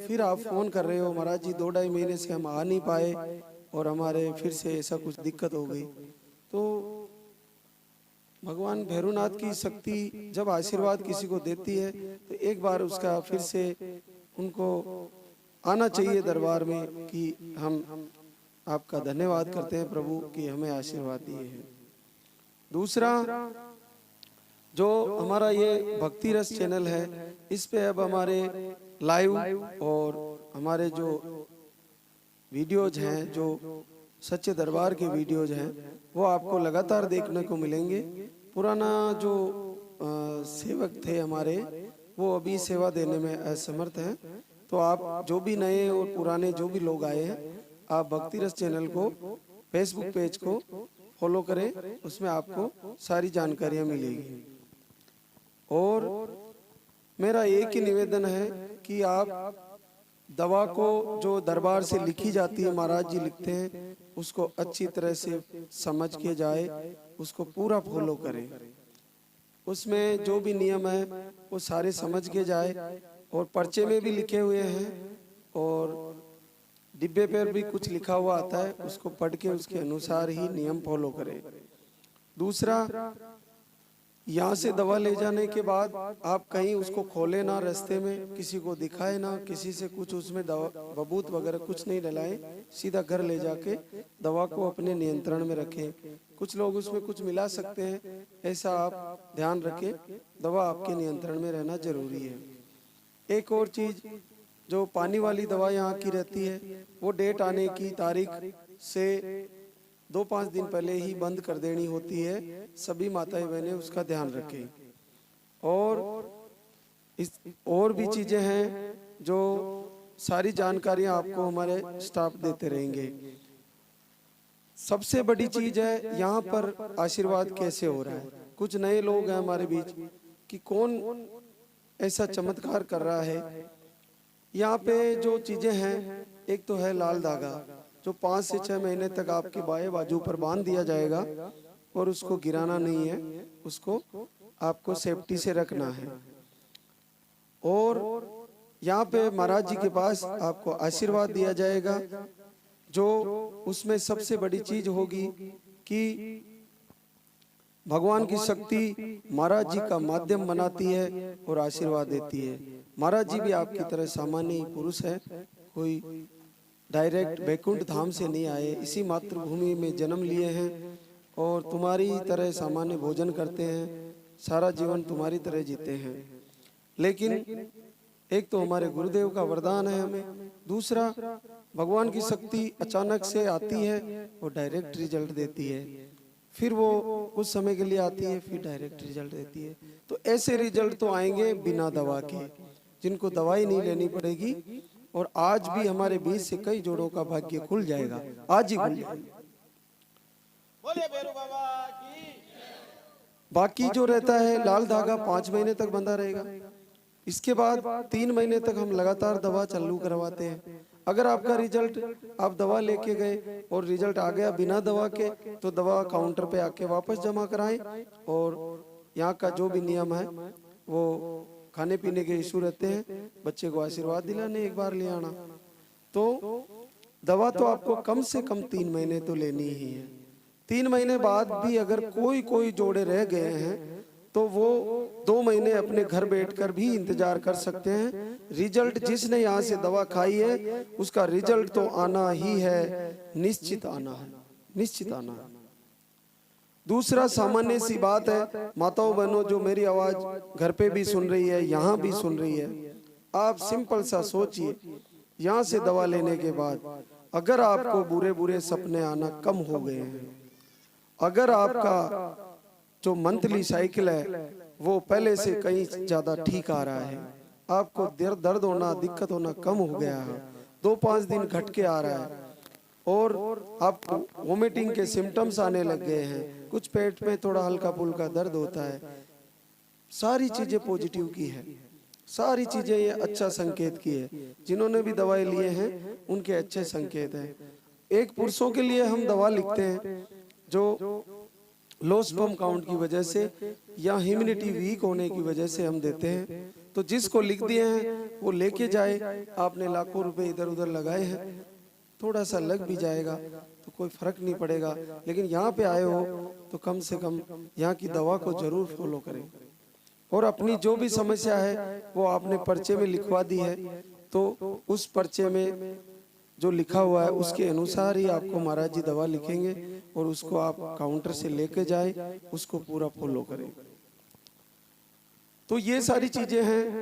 फिर आप फ़ोन कर रहे हो महाराज जी 2-2.5 महीने से हम आ नहीं पाए और हमारे फिर से ऐसा कुछ दिक्कत हो गई। तो भगवान भैरवनाथ की शक्ति जब आशीर्वाद किसी को देती है तो एक बार उसका फिर से उनको आना चाहिए दरबार में कि हम आपका धन्यवाद करते हैं प्रभु कि हमें आशीर्वाद दिए हैं। दूसरा, जो हमारा ये भक्ति रस चैनल है, इस पे अब हमारे लाइव और हमारे जो वीडियोज हैं, जो सच्चे दरबार के वीडियोज हैं, वो आपको लगातार देखने को मिलेंगे। पुराना जो सेवक थे हमारे, वो अभी सेवा देने में असमर्थ हैं। तो आप जो भी नए और पुराने जो भी लोग आए हैं, आप भक्ति रस चैनल को, फेसबुक पेज को फॉलो करें, उसमें आपको सारी जानकारियाँ मिलेगी। और मेरा एक ही निवेदन है कि आप दवा को जो दरबार से लिखी जाती है, महाराज जी लिखते हैं, उसको अच्छी तरह से समझ के जाए, उसको पूरा फॉलो करें। उसमें जो भी नियम है वो सारे समझ के जाए, और पर्चे में भी लिखे हुए हैं और डिब्बे पर भी कुछ लिखा हुआ आता है, उसको पढ़ के उसके अनुसार ही नियम फॉलो करें। दूसरा, यहाँ से दवा ले जाने के बाद आप कहीं उसको खोले ना, रास्ते में किसी को दिखाए ना, किसी से कुछ उसमें दवा बबूत वगैरह कुछ नहीं डलाएं, सीधा घर ले जाके दवा को अपने नियंत्रण में रखें। कुछ लोग उसमें कुछ मिला सकते हैं, ऐसा आप ध्यान रखें। दवा आपके नियंत्रण में रहना जरूरी है। एक और चीज़, जो पानी वाली दवा यहाँ की रहती है, वो डेट आने की तारीख से 2-5 दिन पहले ही बंद कर देनी होती है। सभी माताएं बहनें उसका ध्यान रखें। और भी चीज़ें हैं जो सारी जानकारियाँ आपको हमारे स्टाफ देते रहेंगे। सबसे बड़ी चीज़ है यहाँ पर आशीर्वाद कैसे हो रहा है। कुछ नए लोग हैं हमारे बीच कि कौन ऐसा चमत्कार कर रहा है। यहाँ पे जो चीज़ें हैं, एक तो है लाल धागा, जो 5 से 6 महीने तक आपके बाएं बाजू पर बांध दिया जाएगा और उसको गिराना नहीं है, उसको आपको सेफ्टी से रखना है। और यहाँ पे महाराज जी के पास आपको आशीर्वाद दिया जाएगा, जो उसमें सबसे बड़ी चीज होगी कि भगवान की शक्ति महाराज जी का माध्यम बनाती है और आशीर्वाद देती है। महाराज जी भी आपकी तरह सामान्य ही पुरुष है, कोई डायरेक्ट वैकुंठ धाम से नहीं आए, इसी मातृभूमि में जन्म लिए हैं और तुम्हारी तरह सामान्य भोजन करते हैं, सारा जीवन तुम्हारी तरह जीते हैं। लेकिन एक तो हमारे गुरुदेव का वरदान है हमें, दूसरा भगवान की शक्ति अचानक से आती है और डायरेक्ट रिजल्ट देती है, फिर वो कुछ समय के लिए आती है, फिर डायरेक्ट रिजल्ट देती है। तो ऐसे रिजल्ट तो आएंगे बिना दवा के, जिनको दवाई नहीं लेनी पड़ेगी। और आज भी हमारे बीच से कई जोड़ों का भाग्य खुल जाएगा, आज ही खुल जाएगा। बाकी जो रहता है लाल धागा 5 महीने तक बंधा रहेगा। इसके बाद 3 महीने तक हम लगातार दवा चालू करवाते हैं। अगर आपका रिजल्ट, आप दवा लेके गए और रिजल्ट आ गया बिना दवा के, तो दवा काउंटर पे आके वापस जमा कराएं। और यहाँ का जो भी नियम है, वो खाने पीने के इशू रहते हैं, बच्चे को आशीर्वाद दिलाने एक बार ले आना। तो दवा तो आपको कम से कम 3 महीने तो लेनी ही है। 3 महीने बाद भी अगर कोई जोड़े रह गए हैं तो वो 2 महीने अपने घर बैठकर भी इंतजार कर सकते हैं। रिजल्ट जिसने यहाँ से दवा खाई है उसका रिजल्ट तो आना ही है, निश्चित आना है, निश्चित आना है। दूसरा सामान्य सी बात है, माताओं बहनों जो मेरी आवाज घर पे भी सुन रही है, यहाँ भी सुन रही है, आप सिंपल सा सोचिए, यहाँ से दवा लेने के बाद अगर आपको बुरे सपने आना कम हो गए हैं, अगर आपका जो मंथली साइकिल है वो पहले से कहीं ज्यादा ठीक आ रहा है, आपको दर्द होना, दिक्कत होना कम हो गया है, 2-5 दिन घट के आ रहा है, और आपको वोमिटिंग के सिम्टम्स आने लग गए हैं, कुछ पेट में थोड़ा हल्का फुल्का दर्द होता है, सारी चीजें पॉजिटिव की है, सारी चीजें ये अच्छा संकेत की है। जिन्होंने भी दवाई लिए हैं उनके अच्छे संकेत हैं। एक पुरुषों के लिए हम दवा लिखते हैं जो लो स्पर्म काउंट की वजह से या ह्यूमिनिटी वीक होने की वजह से हम देते हैं, तो जिसको लिख दिए हैं वो लेके जाए। आपने लाखों रुपए इधर उधर लगाए हैं, थोड़ा सा लग भी जाएगा तो कोई फर्क नहीं पड़ेगा, लेकिन यहाँ पे आए हो तो कम से कम यहाँ की दवा को जरूर फॉलो करें। और अपनी जो भी समस्या है वो आपने पर्चे में लिखवा दी है, तो उस पर्चे में जो लिखा हुआ है उसके अनुसार ही आपको महाराज जी दवा लिखेंगे और उसको आप काउंटर से लेके जाए, उसको पूरा फॉलो करें। तो ये सारी चीजें हैं।